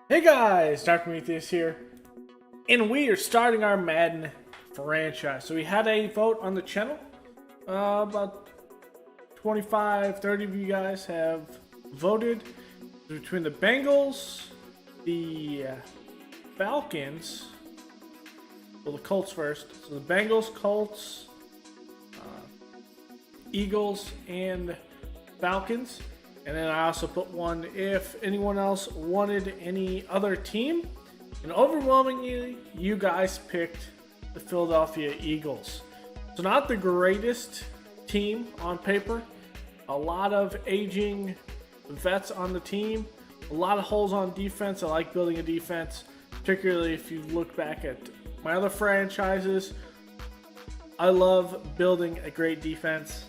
Hey guys, Dr. Prometheus here, and we are starting our Madden franchise. So we had a vote on the channel. About 25-30 of you guys have voted between the Bengals, the Falcons, well, the Colts first. So the Bengals, Colts, Eagles, and Falcons. And then I also put one if anyone else wanted any other team. And overwhelmingly, you guys picked the Philadelphia Eagles. So not the greatest team on paper. A lot of aging vets on the team. A lot of holes on defense. I like building a defense, particularly if you look back at my other franchises. I love building a great defense.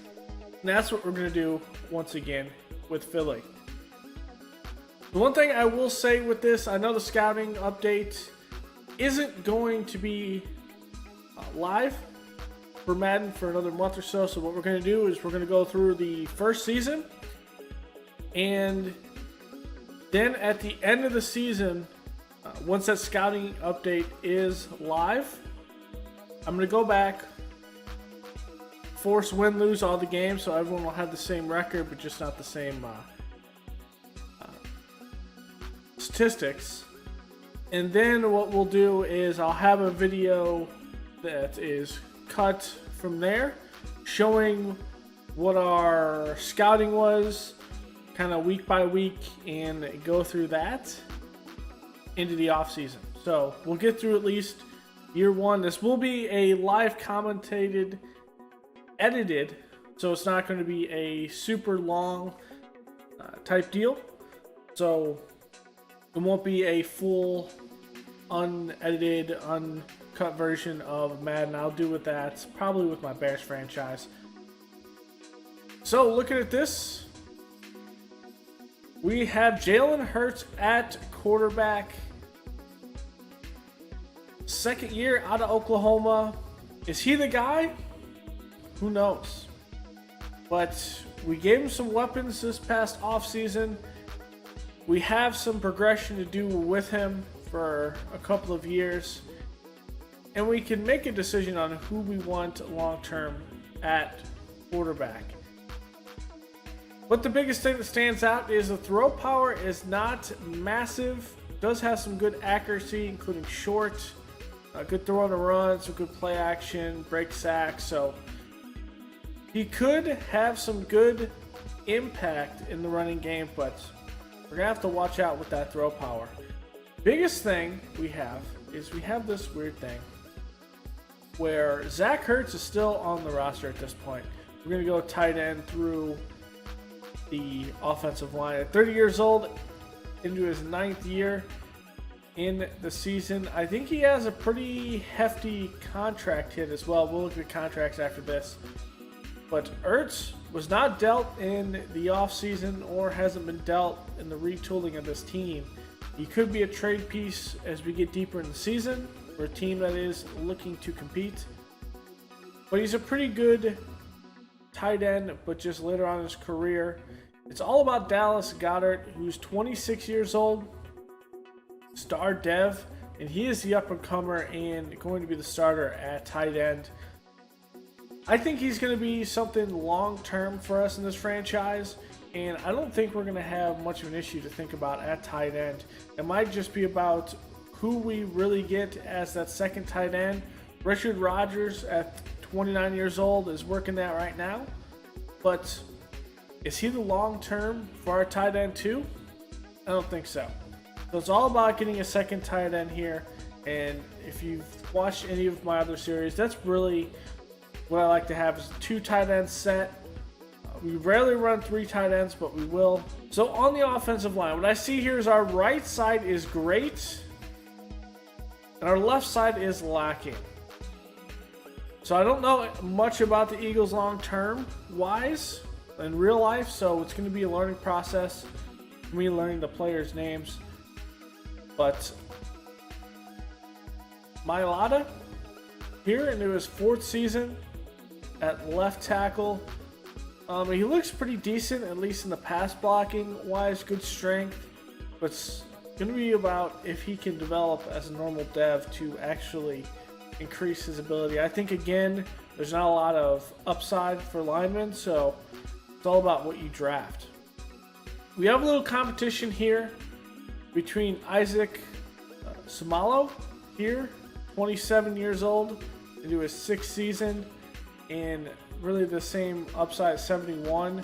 And that's what we're going to do once again with Philly. The one thing I will say with this, I know the scouting update isn't going to be live for Madden for another month or so. So what we're going to do is we're going to go through the first season, and then at the end of the season, once that scouting update is live, I'm going to go back, force win lose all the games, so everyone will have the same record but just not the same statistics. And then what we'll do is I'll have a video that is cut from there showing what our scouting was kind of week by week and go through that into the off season. So we'll get through at least year one. This will be a live commentated, edited, so it's not going to be a super long type deal. So it won't be a full unedited, uncut version of Madden. I'll do with that probably with my Bears franchise. So looking at this, we have Jalen Hurts at quarterback. Second year out of Oklahoma. Is he the guy? Who knows? But we gave him some weapons this past offseason. We have some progression to do with him for a couple of years. And we can make a decision on who we want long term at quarterback. But the biggest thing that stands out is the throw power is not massive. Does have some good accuracy, including short, good throw on the run, some good play action, break sacks. So he could have some good impact in the running game, but we're going to have to watch out with that throw power. Biggest thing we have is we have this weird thing where Zach Ertz is still on the roster at this point. We're going to go tight end through the offensive line. At 30 years old, into his 9th year in the season. I think he has a pretty hefty contract hit as well. We'll look at contracts after this. But Ertz was not dealt in the offseason or hasn't been dealt in the retooling of this team. He could be a trade piece as we get deeper in the season for a team that is looking to compete. But he's a pretty good tight end, but just later on in his career. It's all about Dallas Goedert, who's 26 years old, star dev, and he is the up-and-comer and going to be the starter at tight end. I think he's going to be something long-term for us in this franchise, and I don't think we're going to have much of an issue to think about at tight end. It might just be about who we really get as that second tight end. Richard Rodgers at 29 years old is working that right now, but is he the long-term for our tight end too? I don't think so. So it's all about getting a second tight end here, and if you've watched any of my other series, that's really what I like to have is 2 tight end set. We rarely run 3 tight ends, but we will. So on the offensive line, what I see here is our right side is great, and our left side is lacking. So I don't know much about the Eagles long-term wise in real life, so it's going to be a learning process. Me learning the players' names. But Mailata here into his 4th season at left tackle. He looks pretty decent, at least in the pass blocking wise, good strength, but going to be about if he can develop as a normal dev to actually increase his ability. I think, again, there's not a lot of upside for linemen, so it's all about what you draft. We have a little competition here between Isaac Samalo here, 27 years old, into his 6th season, and really the same upside at 71,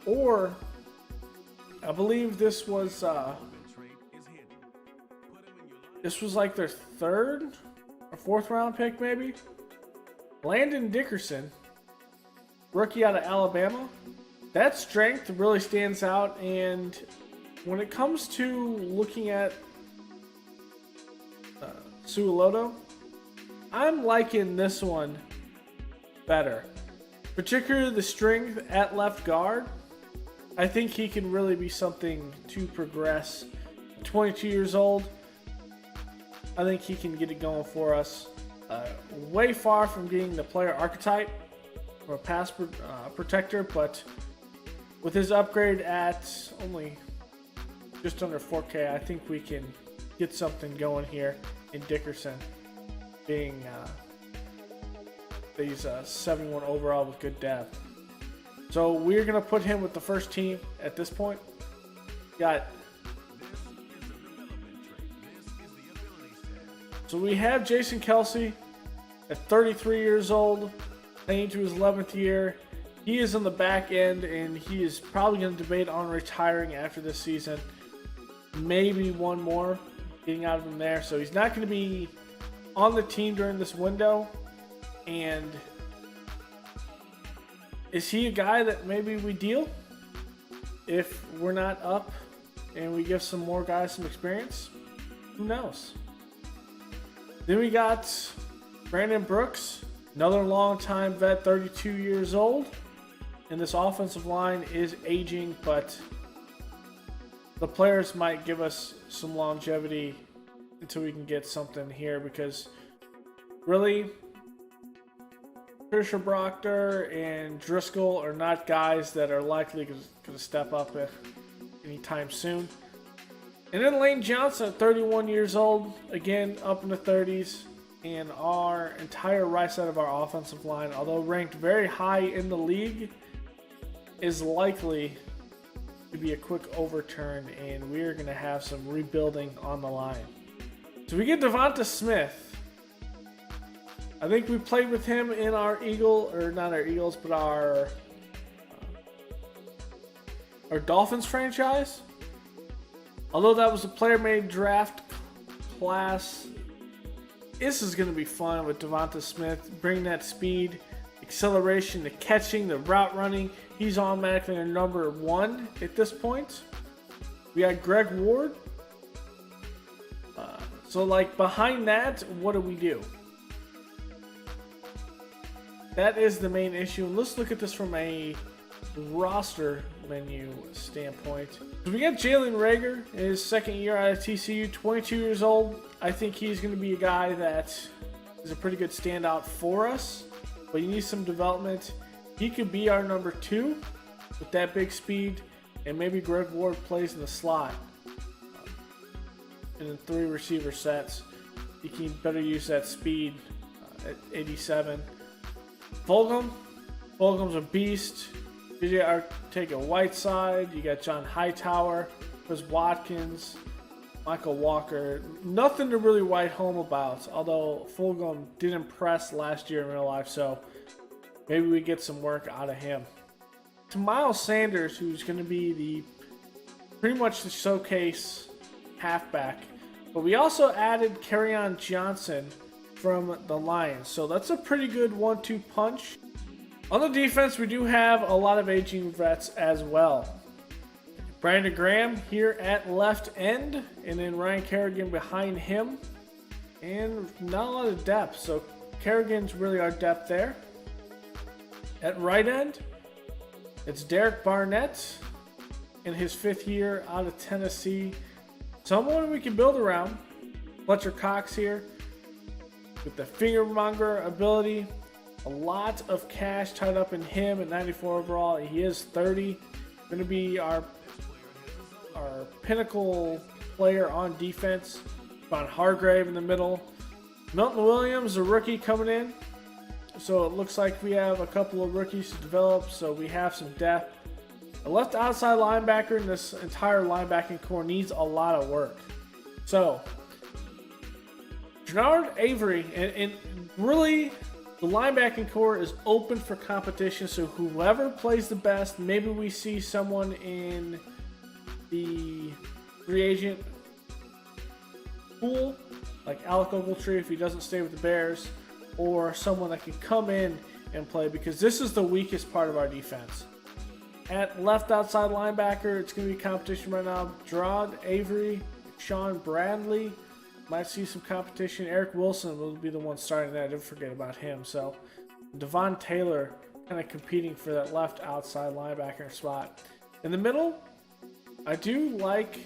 or I believe this was like their 3rd or 4th round pick, maybe. Landon Dickerson, rookie out of Alabama. That strength really stands out, and when it comes to looking at Suoloto, I'm liking this one better. Particularly the strength at left guard. I think he can really be something to progress. 22 years old. I think he can get it going for us. Way far from being the player archetype or a pass protector, but with his upgrade at only just under 4K, I think we can get something going here in Dickerson, being these 71 overall with good depth. So we're going to put him with the first team at this point. So we have Jason Kelsey at 33 years old, playing to his 11th year. He is on the back end, and he is probably going to debate on retiring after this season. Maybe one more, getting out of him there. So he's not going to be on the team during this window. And is he a guy that maybe we deal if we're not up and we give some more guys some experience? Who knows? Then we got Brandon Brooks, another long-time vet, 32 years old. And this offensive line is aging, but the players might give us some longevity until we can get something here, because really, Trisha Proctor and Driscoll are not guys that are likely going to step up anytime soon. And then Lane Johnson at 31 years old, again up in the 30s, and our entire right side of our offensive line, although ranked very high in the league, is likely to be a quick overturn, and we're going to have some rebuilding on the line. So we get Devonta Smith. I think we played with him in our Dolphins franchise. Although that was a player-made draft class, this is going to be fun with Devonta Smith. Bring that speed, acceleration, the catching, the route running. He's automatically our number 1 at this point. We got Greg Ward. So like behind that, what do we do? That is the main issue. And let's look at this from a roster menu standpoint. So we got Jalen Reagor in his 2nd year out of TCU, 22 years old. I think he's going to be a guy that is a pretty good standout for us, but he needs some development. He could be our number 2 with that big speed, and maybe Greg Ward plays in the slot. And in 3 receiver sets, he can better use that speed at 87. Fulgham's a beast. DJ Arcega-Whiteside. You got John Hightower, Chris Watkins, Michael Walker. Nothing to really write home about, although Fulgham did impress last year in real life, so maybe we get some work out of him. To Miles Sanders, who's going to be pretty much the showcase halfback. But we also added Kerryon Johnson from the Lions. So that's a pretty good 1-2 punch. On the defense, we do have a lot of aging vets as well. Brandon Graham here at left end, and then Ryan Kerrigan behind him. And not a lot of depth, so Kerrigan's really our depth there. At right end, it's Derek Barnett in his 5th year out of Tennessee. Someone we can build around. Fletcher Cox here with the fingermonger ability. A lot of cash tied up in him at 94 overall. He is 30. Going to be our pinnacle player on defense. Von Hargrave in the middle. Milton Williams, a rookie coming in. So it looks like we have a couple of rookies to develop, so we have some depth. A left outside linebacker in this entire linebacking core needs a lot of work. So, Jernard Avery, and really the linebacking core is open for competition, so whoever plays the best, maybe we see someone in the free agent pool, like Alec Ogletree if he doesn't stay with the Bears, or someone that can come in and play, because this is the weakest part of our defense. At left outside linebacker, it's going to be competition right now. Jernard Avery, Sean Bradley, might see some competition. Eric Wilson will be the one starting that. I didn't forget about him. So Devon Taylor kind of competing for that left outside linebacker spot. In the middle, I do like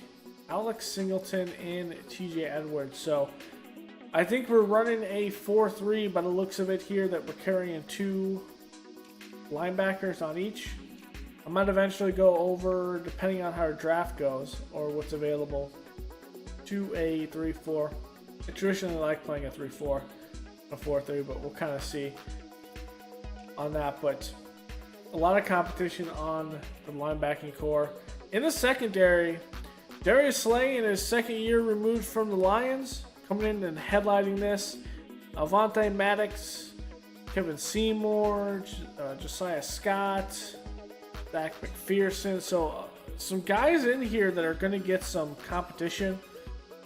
Alex Singleton and TJ Edwards. So I think we're running a 4-3 by the looks of it here, that we're carrying 2 linebackers on each. I might eventually go over, depending on how our draft goes or what's available, to a 3-4. I traditionally like playing a 3-4, a 4-3, but we'll kind of see on that. But a lot of competition on the linebacking core. In the secondary, Darius Slay in his second year removed from the Lions, coming in and headlighting this. Avonte Maddox, Kevin Seymour, Josiah Scott, Zach McPherson. So some guys in here that are going to get some competition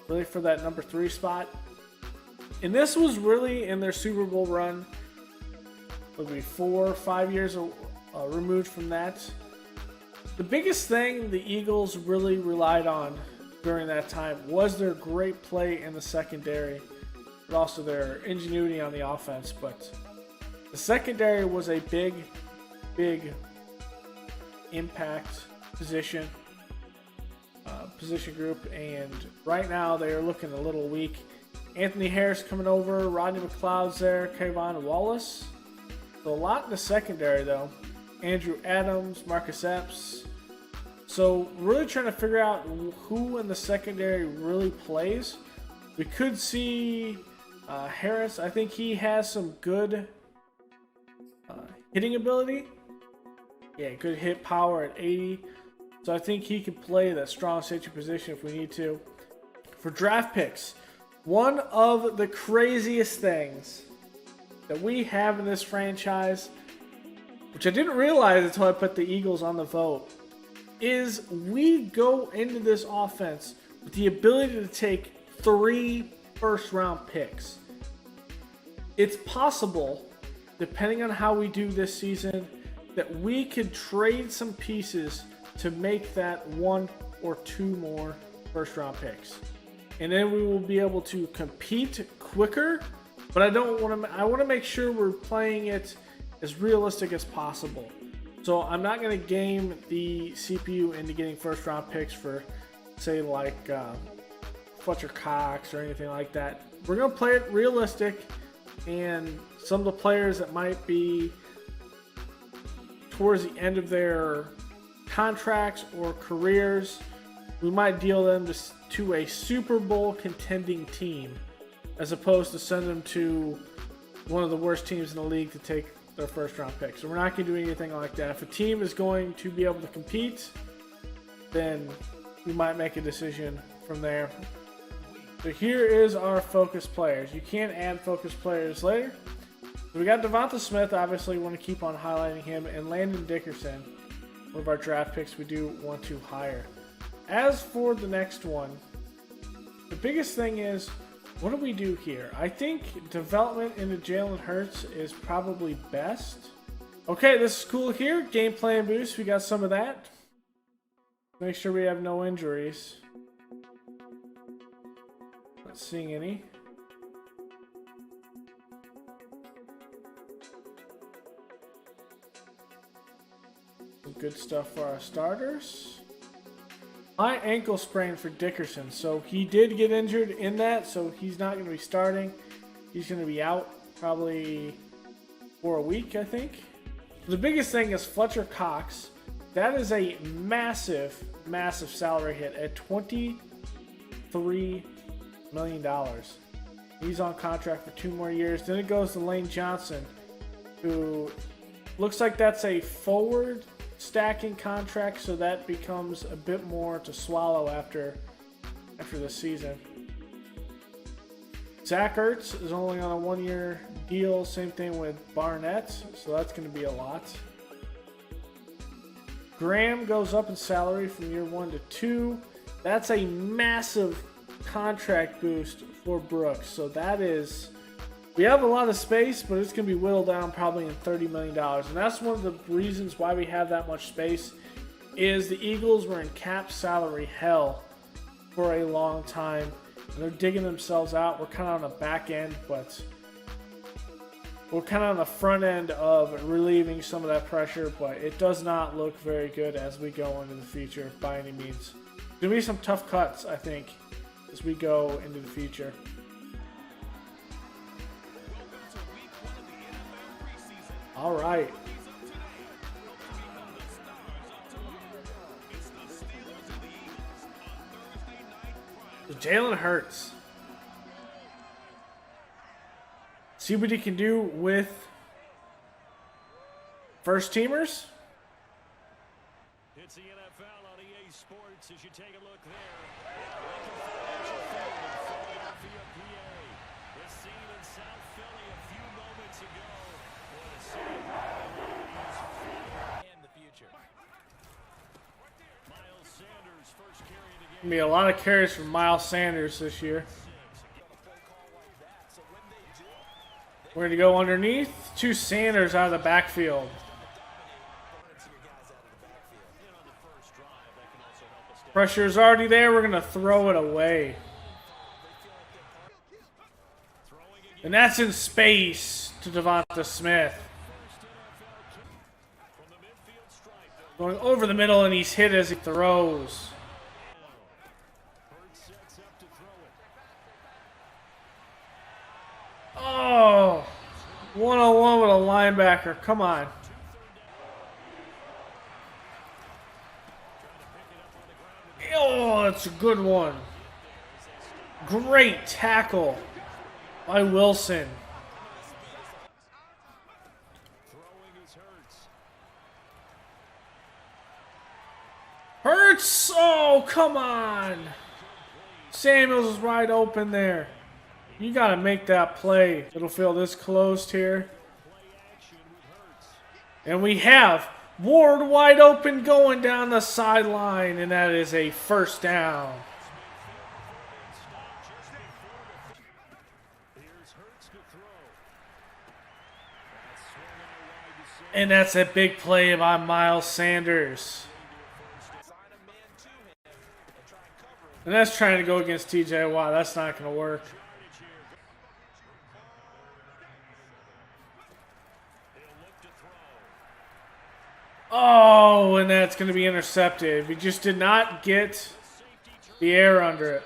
really for that number 3 spot. And this was really in their Super Bowl run. It'll be 4 or 5 years removed from that. The biggest thing the Eagles really relied on during that time was their great play in the secondary, but also their ingenuity on the offense. But the secondary was a big impact position group, and right now they are looking a little weak. Anthony Harris coming over, Rodney McLeod's there, Kayvon Wallace. So a lot in the secondary though. Andrew Adams, Marcus Epps. So really trying to figure out who in the secondary really plays. We could see Harris. I think he has some good hitting ability. Yeah, good hit power at 80. So I think he could play that strong safety position if we need to. For draft picks, one of the craziest things that we have in this franchise, which I didn't realize until I put the Eagles on the vote, is we go into this offense with the ability to take 3 first-round picks. It's possible, depending on how we do this season, that we could trade some pieces to make that 1 or 2 more first-round picks, and then we will be able to compete quicker. But I want to make sure we're playing it as realistic as possible. So I'm not going to game the CPU into getting first-round picks for, say, like Fletcher Cox or anything like that. We're going to play it realistic, and some of the players that might be towards the end of their contracts or careers, we might deal them to a Super Bowl contending team, as opposed to send them to one of the worst teams in the league to take their first round pick. So we're not going to do anything like that. If a team is going to be able to compete, then we might make a decision from there. So here is our focus players. You can add focus players later. So we got Devonta Smith, obviously we want to keep on highlighting him, and Landon Dickerson, one of our draft picks we do want to hire. As for the next one, the biggest thing is, what do we do here? I think development into Jalen Hurts is probably best. Okay, this is cool here. Game plan boost, we got some of that. Make sure we have no injuries. Not seeing any. Some good stuff for our starters. High ankle sprain for Dickerson. So he did get injured in that, so he's not going to be starting. He's going to be out probably for a week, I think. The biggest thing is Fletcher Cox. That is a massive, massive salary hit at $20 $33 million. He's on contract for 2 more years. Then it goes to Lane Johnson, who looks like that's a forward stacking contract, so that becomes a bit more to swallow after the season. Zach Ertz is only on a 1-year deal. Same thing with Barnett, so that's going to be a lot. Graham goes up in salary from year 1 to 2. That's a massive contract boost for Brooks. So that is, we have a lot of space, but it's going to be whittled down probably in $30 million. And that's one of the reasons why we have that much space is the Eagles were in cap salary hell for a long time. And they're digging themselves out. We're kind of on the back end, but we're kind of on the front end of relieving some of that pressure, but it does not look very good as we go into the future by any means. There's going to be some tough cuts, I think, as we go into the future. All right. Jalen Hurts. See what he can do with first teamers. It's the NFL on EA Sports as you take a look there. Philadelphia, PA. The scene in South Philly a few moments ago. Boy, the city is fire and the future. Miles Sanders first carry of the game. Gonna be a lot of carries from Miles Sanders this year. We're going to go underneath to Sanders out of the backfield. Pressure is already there. We're going to throw it away. And that's in space to Devonta Smith. Going over the middle, and he's hit as he throws. Oh, 1-on-1 with a linebacker. Come on. Oh, that's a good one. Great tackle by Wilson. Hurts! Oh, come on. Samuels is wide open there. You got to make that play. It'll feel this closed here. And we have Ward wide open going down the sideline, and that is a first down. And that's a big play by Miles Sanders. And that's trying to go against TJ Watt. That's not going to work. Oh, and that's going to be intercepted. We just did not get the air under it.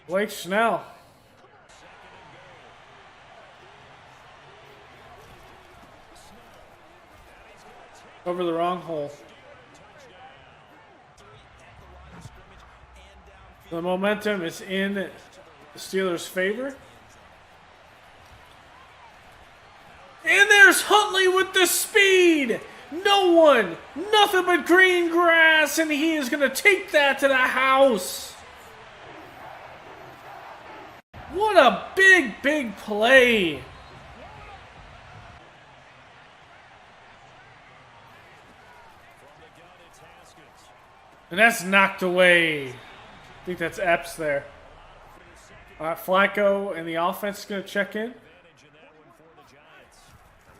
Blake Snell. Over the wrong hole. The momentum is in the Steelers' favor. And there's Huntley with the speed. No one, nothing but green grass, and he is going to take that to the house. What a big, big play. And that's knocked away. I think that's Epps there. All right, Flacco and the offense is going to check in.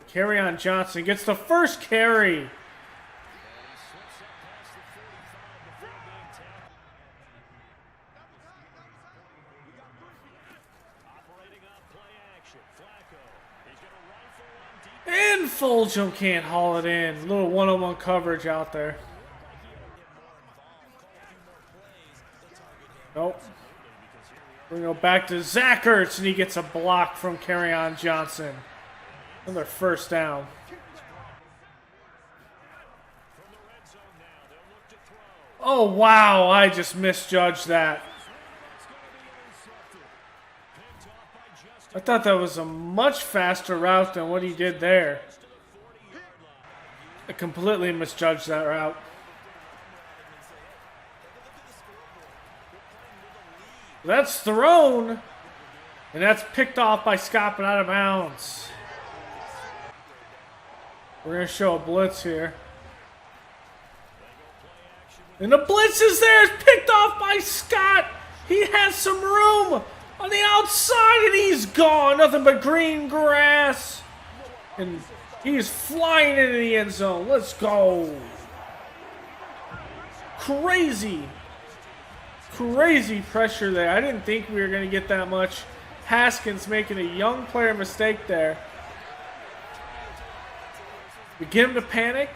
Carry on Johnson gets the first carry. And Fulgham can't haul it in. A little one-on-one coverage out there. Nope. We're going to go back to Zach Ertz, and he gets a block from Kerryon Johnson. Another first down. Oh, wow. I just misjudged that. I thought that was a much faster route than what he did there. I completely misjudged that route. That's thrown, and that's picked off by Scott, but out of bounds. We're going to show a blitz here. And the blitz is there. It's picked off by Scott. He has some room on the outside, and he's gone. Nothing but green grass. And he's flying into the end zone. Let's go. Crazy pressure there. I didn't think we were going to get that much. Haskins making a young player mistake there. We get him to panic,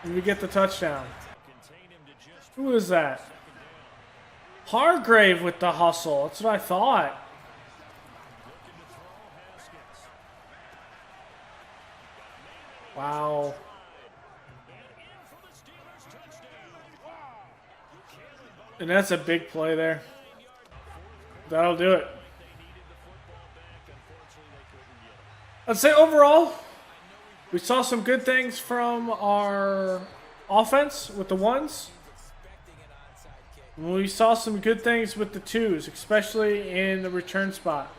and we get the touchdown. Who is that? Hargrave with the hustle. That's what I thought. Wow. And that's a big play there. That'll do it. I'd say overall, we saw some good things from our offense with the ones. We saw some good things with the twos, especially in the return spot.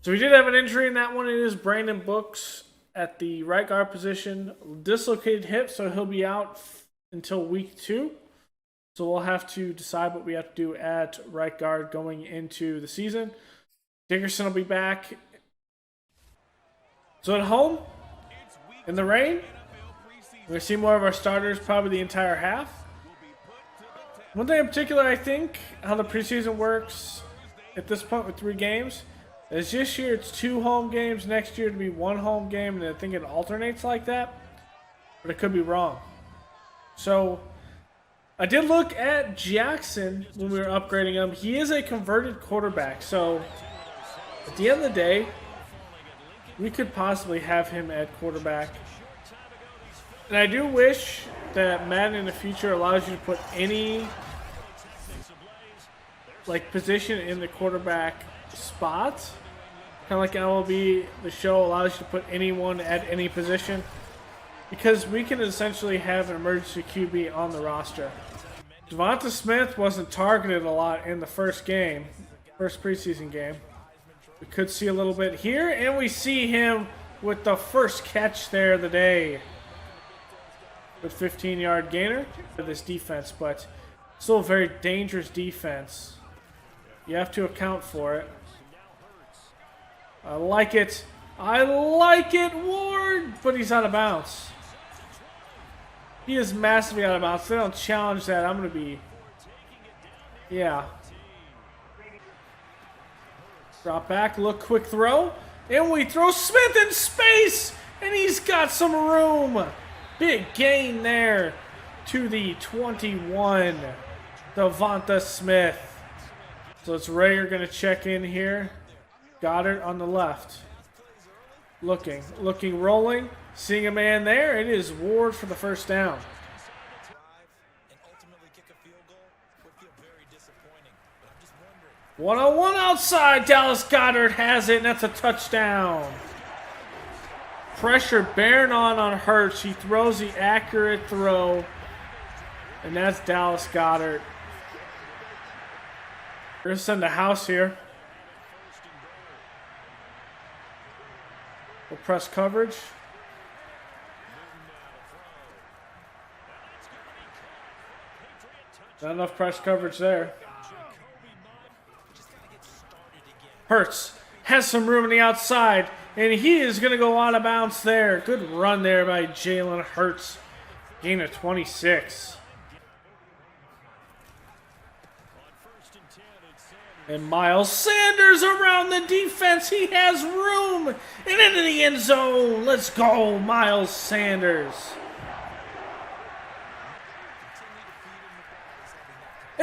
So we did have an injury in that one. It is Brandon Brooks at the right guard position. Dislocated hip, so he'll be out until week 2. So we'll have to decide what we have to do at right guard going into the season. Dickerson will be back. So at home, in the rain, we're going to see more of our starters probably the entire half. One thing in particular, I think, how the preseason works at this point with 3 games, is this year it's 2 home games, next year to be 1 home game, and I think it alternates like that. But it could be wrong. So I did look at Jackson when we were upgrading him. He is a converted quarterback. So at the end of the day, we could possibly have him at quarterback. And I do wish that Madden in the future allows you to put any position in the quarterback spot. Kind of like MLB, the show allows you to put anyone at any position. Because we can essentially have an emergency QB on the roster. Devonta Smith wasn't targeted a lot in the first preseason game. We could see a little bit here, and we see him with the first catch there of the day. With 15-yard gainer for this defense, but still a very dangerous defense. You have to account for it. I like it. I like it, Ward! But he's out of bounds. He is massively out of bounds. If they don't challenge that, I'm going to be... Yeah. Drop back, look, quick throw. And we throw Smith in space! And he's got some room! Big gain there to the 21. Devonta Smith. So it's Rager going to check in here. Goddard on the left. Looking, rolling. Seeing a man there. It is Ward for the first down. One-on-one outside. Dallas Goedert has it, and that's a touchdown. Pressure bearing on Hurts. He throws the accurate throw. And that's Dallas Goedert. We're going to send the house here. We'll press coverage. Not enough press coverage there. Hurts has some room on the outside. And he is going to go out of bounds there. Good run there by Jalen Hurts. Gain of 26. And Miles Sanders around the defense. He has room. And into the end zone. Let's go, Miles Sanders.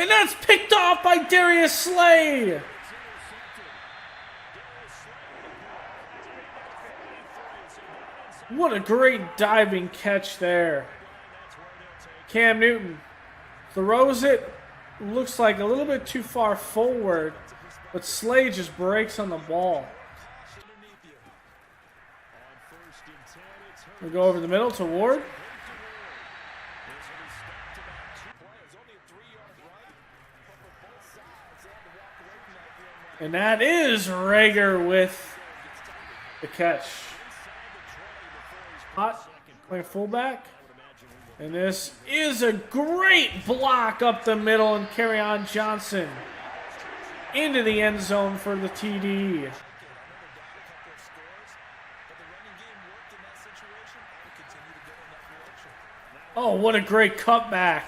And that's picked off by Darius Slay. What a great diving catch there. Cam Newton throws it. Looks like a little bit too far forward, but Slay just breaks on the ball. We go over the middle to Ward. And that is Rager with the catch. Hot, playing fullback. And this is a great block up the middle, and Kerryon Johnson into the end zone for the TD. Oh, what a great cutback.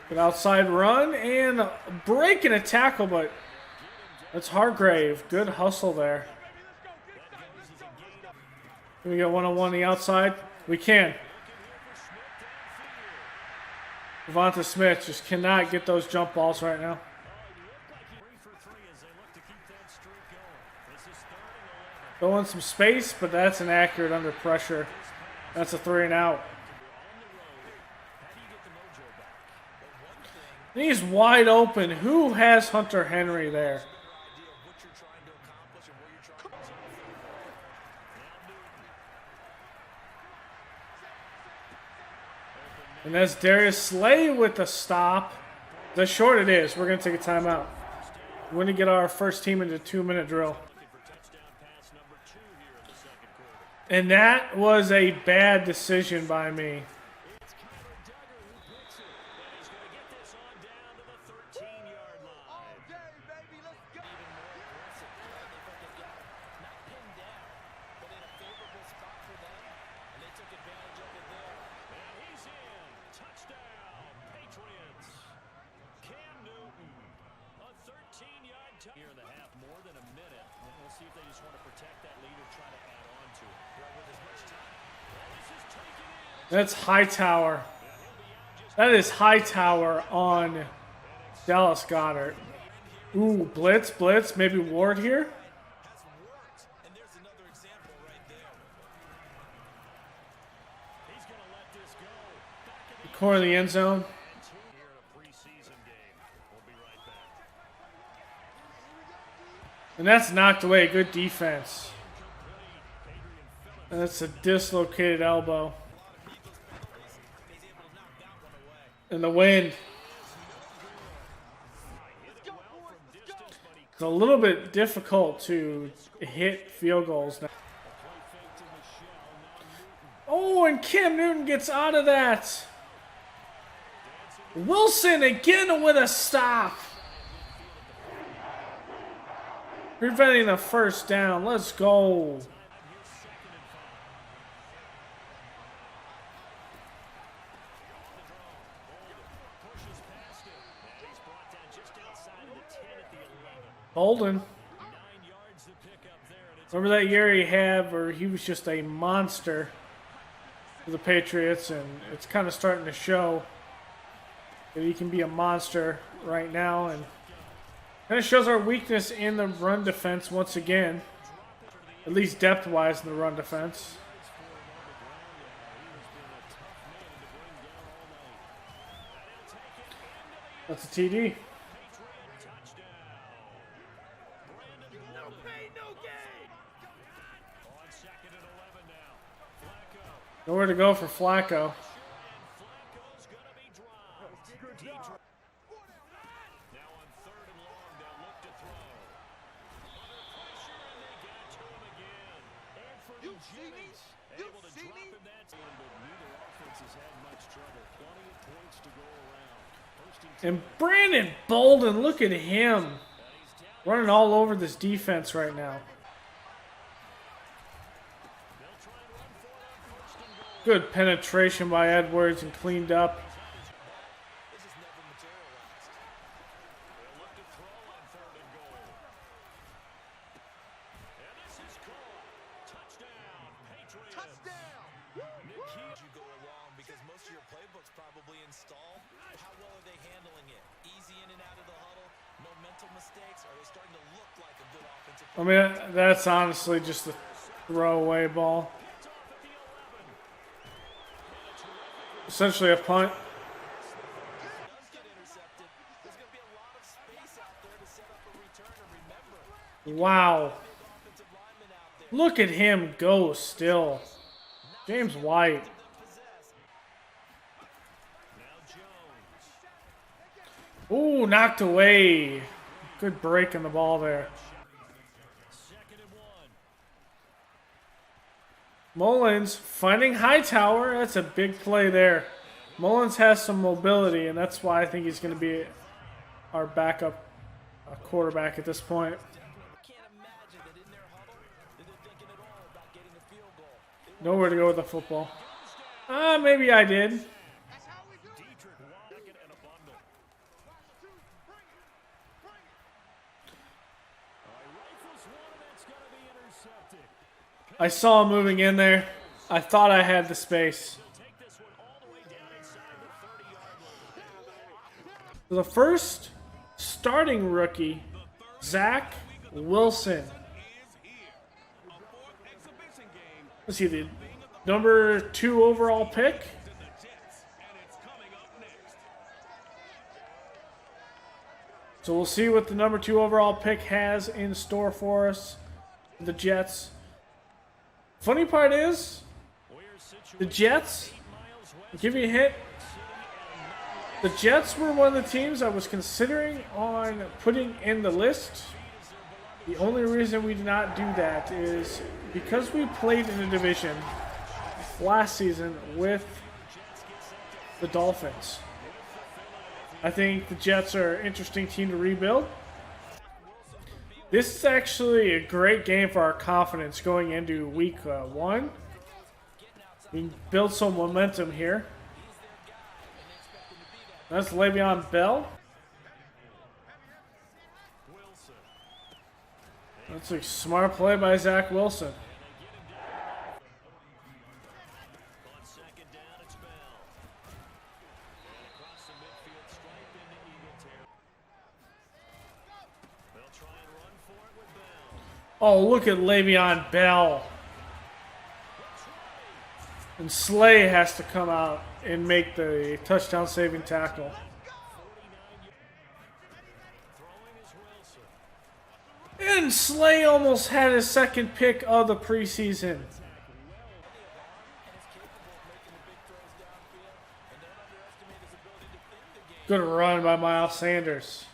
Good outside run and breaking a tackle, but that's Hargrave. Good hustle there. Can we get one-on-one on the outside? We can. Devonta Smith just cannot get those jump balls right now. Going some space, but that's inaccurate under pressure. That's a 3 and out. He's wide open. Who has Hunter Henry there? And that's Darius Slay with the stop. That's short it is. We're going to take a timeout. We're going to get our first team into a 2-minute drill. And that was a bad decision by me. Here in the half, more than a minute. We'll see if they just want to protect that lead or try to add on to it. With as much time. That's Hightower. That is Hightower on Dallas Goedert. Ooh, blitz, blitz. Maybe Ward here. And there's another example right there. He's going to let this go. Back in the Corner of the end zone. here in a preseason game. We'll be right back. And that's knocked away. Good defense. And that's a dislocated elbow. And the wind. It's a little bit difficult to hit field goals now. Oh, and Cam Newton gets out of that. Wilson again with a stop. Preventing the first down. Let's go. Bolden. Remember that year he had where he was just a monster for the Patriots, and it's kind of starting to show that he can be a monster right now, and kind of shows our weakness in the run defense once again, at least depth-wise in the run defense. That's a TD. Nowhere to go for Flacco. And Brandon Bolden, look at him. Running all over this defense right now. Good penetration by Edwards and cleaned up. mental mistakes, or are they starting to look like a good offensive I mean, that's honestly just a throwaway ball. Essentially a punt. does get intercepted? There's going to be a lot of space out there to set up a return. And remember, Wow. offensive lineman out there. Look at him go still. James White. Possess. Now Jones. Ooh, knocked away. Good break on the ball there. 2nd and 1. Mullins finding Hightower. That's a big play there. Mullins has some mobility, and that's why I think he's going to be our backup quarterback at this point. Can't imagine that in their huddle, that they're thinking at all about getting a field goal. Nowhere to go with the football. Maybe I did. I saw him moving in there. I thought I had the space. The first starting rookie, Zach Wilson. Let's see, the number 2 overall pick. So we'll see what the number 2 overall pick has in store for us, the Jets. Funny part is, the Jets, I'll give you a hint, the Jets were one of the teams I was considering on putting in the list. The only reason we did not do that is because we played in a division last season with the Dolphins. I think the Jets are an interesting team to rebuild. This is actually a great game for our confidence going into week 1. We can build some momentum here. That's Le'Veon Bell. That's a smart play by Zach Wilson. Oh, look at Le'Veon Bell. And Slay has to come out and make the touchdown saving tackle. And Slay almost had his second pick of the preseason. Good run by Miles Sanders.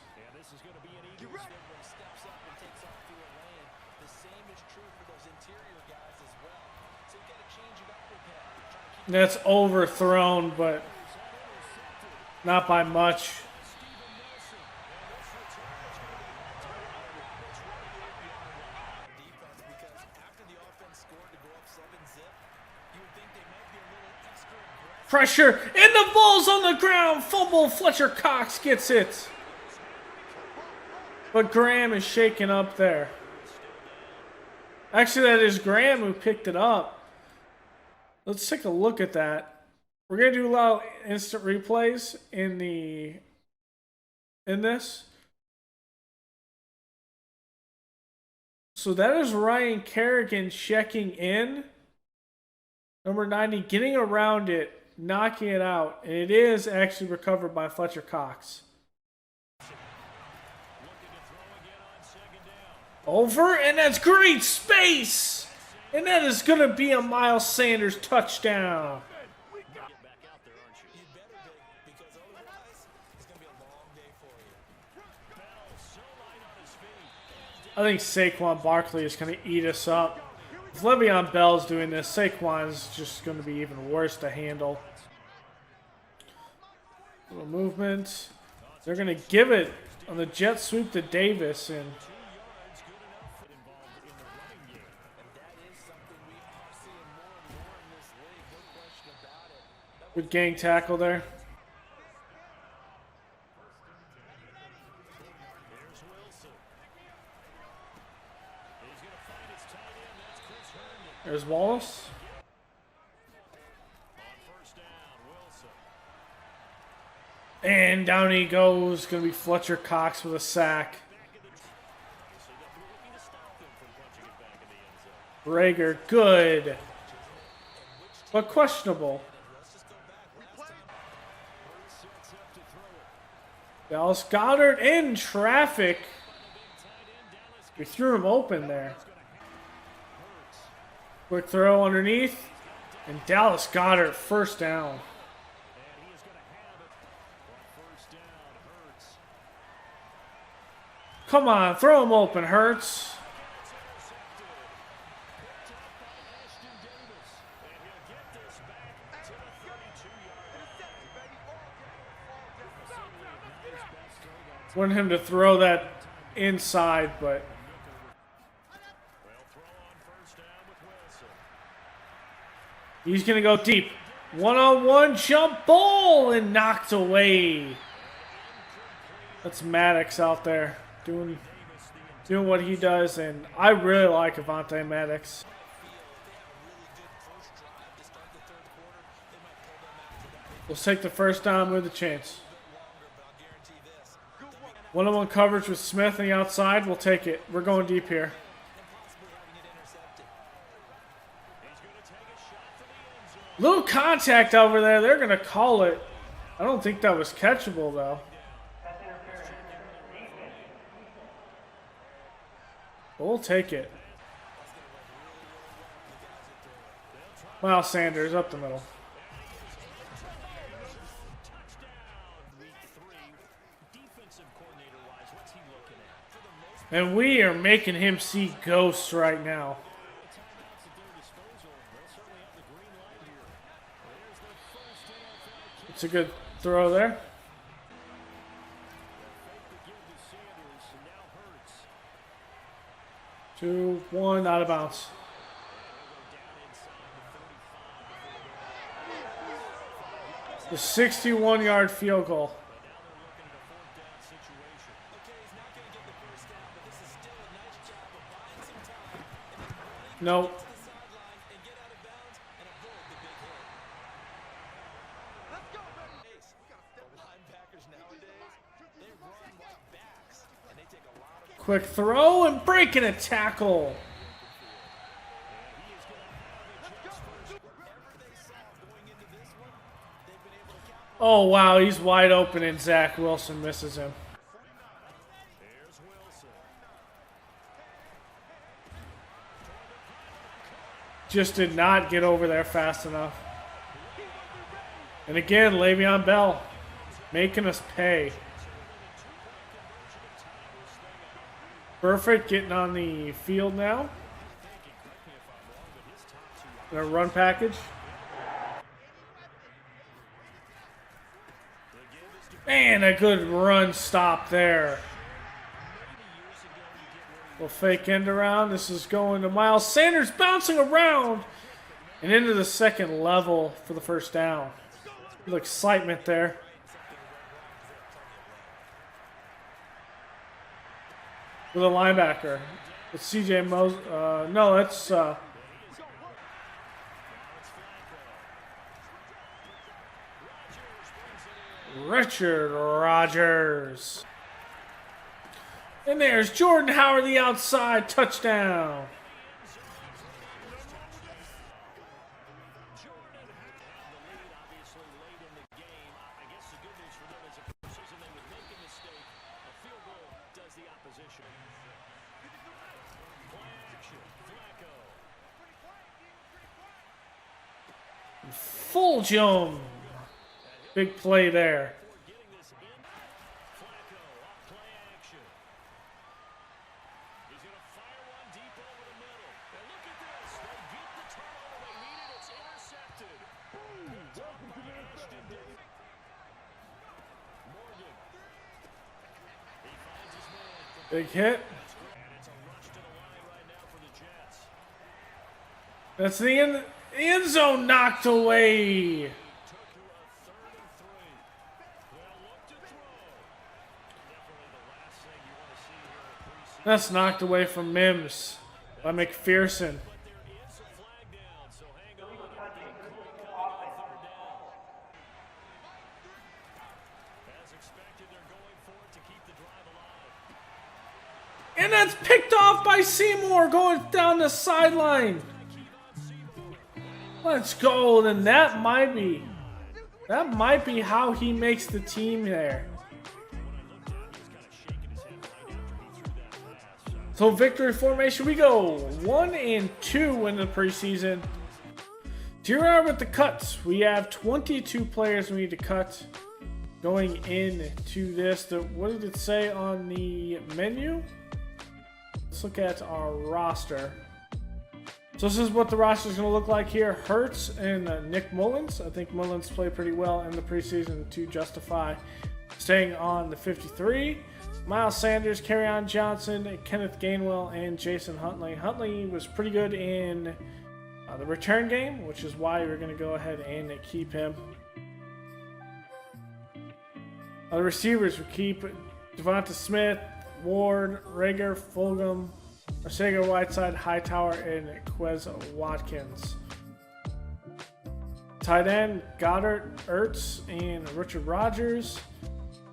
That's overthrown, but not by much. Pressure, and the ball's on the ground. Fumble, Fletcher Cox gets it. But Graham is shaken up there. Actually, that is Graham who picked it up. Let's take a look at that. We're going to do a lot of instant replays in this. So that is Ryan Kerrigan checking in. Number 90, getting around it, knocking it out. And it is actually recovered by Fletcher Cox. Over, and that's great space. And that is going to be a Miles Sanders touchdown. I think Saquon Barkley is going to eat us up. If Le'Veon Bell's doing this, Saquon is just going to be even worse to handle. Little movement. They're going to give it on the jet sweep to Davis, and good gang tackle there. There's Wallace. And down he goes. Going to be Fletcher Cox with a sack. Rager, good. But questionable. Dallas Goedert in traffic. We threw him open there. Quick throw underneath. And Dallas Goedert first down. Come on, throw him open, Hurts. Wanted him to throw that inside, but he's going to go deep. One-on-one jump ball and knocked away. That's Maddox out there doing what he does, and I really like Avonte Maddox. We'll take the first down with a chance. One-on-one coverage with Smith on the outside. We'll take it. We're going deep here. Little contact over there. They're going to call it. I don't think that was catchable, though. But we'll take it. Miles Sanders up the middle. And we are making him see ghosts right now. It's a good throw there. Two, one, out of bounds. The 61-yard field goal. Nope. Quick throw and breaking a tackle. Oh, wow, he's wide open and Zach Wilson misses him. Just did not get over there fast enough. And again, Le'Veon Bell making us pay. Perfect getting on the field now. Gonna run package. And a good run stop there. Little fake end around. This is going to Miles Sanders, bouncing around and into the second level for the first down. A little excitement there. With a linebacker. It's CJ Moses. No, that's Richard Rodgers. And there's Jordan Howard, the outside touchdown. Full jump. Big play there. Big hit. That's the end zone knocked away. That's knocked away from Mims by McPherson. And that's picked off by Seymour going down the sideline. Let's go. Then that might be how he makes the team there. So victory formation, we go 1 and 2 in the preseason. Here we are with the cuts. We have 22 players we need to cut going into this. What did it say on the menu? Let's look at our roster. So this is what the roster is going to look like here. Hurts and Nick Mullins. I think Mullins played pretty well in the preseason to justify staying on the 53. Miles Sanders, Kerryon Johnson, Kenneth Gainwell, and Jason Huntley. Huntley was pretty good in the return game, which is why we're going to go ahead and keep him. The receivers, we keep Devonta Smith, Ward, Rager, Fulgham, Arcega Whiteside, Hightower, and Quez Watkins. Tight end, Goddard, Ertz, and Richard Rodgers.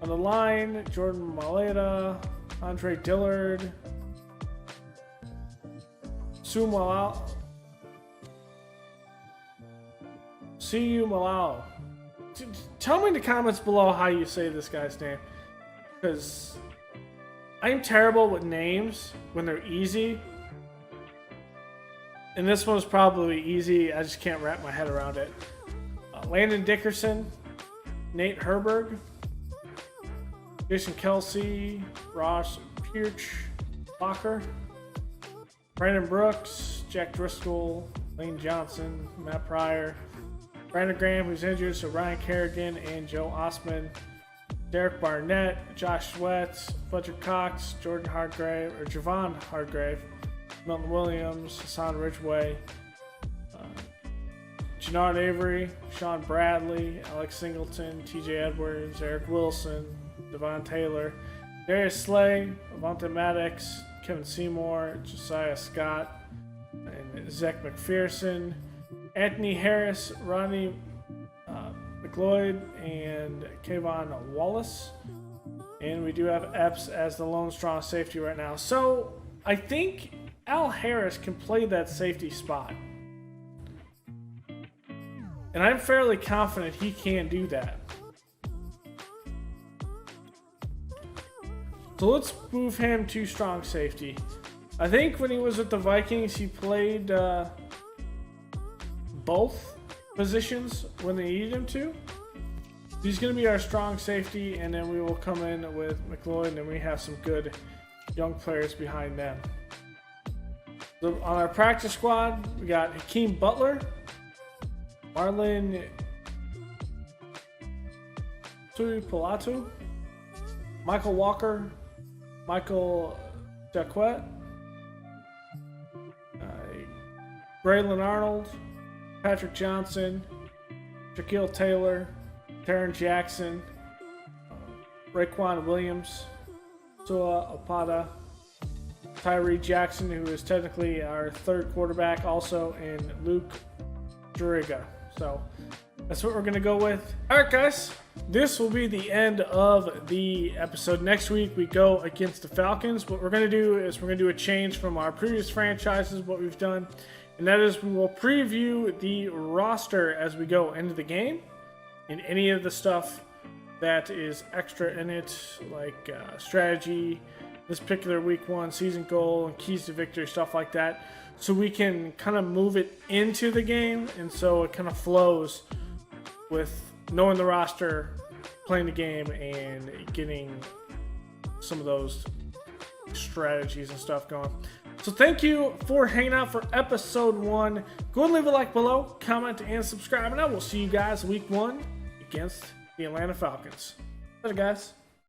On the line, Jordan Maleta, Andre Dillard, Siu Malao. Tell me in the comments below how you say this guy's name, because I'm terrible with names when they're easy. And this one's probably easy. I just can't wrap my head around it. Landon Dickerson, Nate Herberg, Jason Kelsey, Ross Bacher, Brandon Brooks, Jack Driscoll, Lane Johnson, Matt Pryor, Brandon Graham, who's injured, so Ryan Kerrigan and Joe Osman, Derek Barnett, Josh Sweat, Fletcher Cox, Javon Hargrave, Milton Williams, Hassan Ridgeway, Jannard Avery, Sean Bradley, Alex Singleton, TJ Edwards, Eric Wilson, Devon Taylor, Darius Slay, Avante Maddox, Kevin Seymour, Josiah Scott, and Zach McPherson, Anthony Harris, Rodney McLeod, and Kayvon Wallace. And we do have Epps as the lone strong safety right now. So I think Al Harris can play that safety spot. And I'm fairly confident he can do that. So let's move him to strong safety. I think when he was with the Vikings, he played both positions when they needed him to. He's going to be our strong safety, and then we will come in with McLeod, and then we have some good young players behind them. So on our practice squad, we got Hakeem Butler, Marlon Tuipolatu, Michael Walker, Michael Jacquet, Braylon Arnold, Patrick Johnson, Shaquille Taylor, Taron Jackson, Raekwon Williams, Sua Opata, Tyree Jackson, who is technically our third quarterback, also, and Luke Juriga. So that's what we're going to go with. All right, guys, this will be the end of the episode. Next week, we go against the Falcons. What we're going to do is we're going to do a change from our previous franchises, what we've done, and that is we will preview the roster as we go into the game and any of the stuff that is extra in it, like strategy, this particular week one, season goal, and keys to victory, stuff like that. So we can kind of move it into the game, and so it kind of flows with knowing the roster, playing the game, and getting some of those strategies and stuff going. So thank you for hanging out for episode 1. Go and leave a like below, comment, and subscribe, and I will see you guys week 1 against the Atlanta Falcons. Later, guys.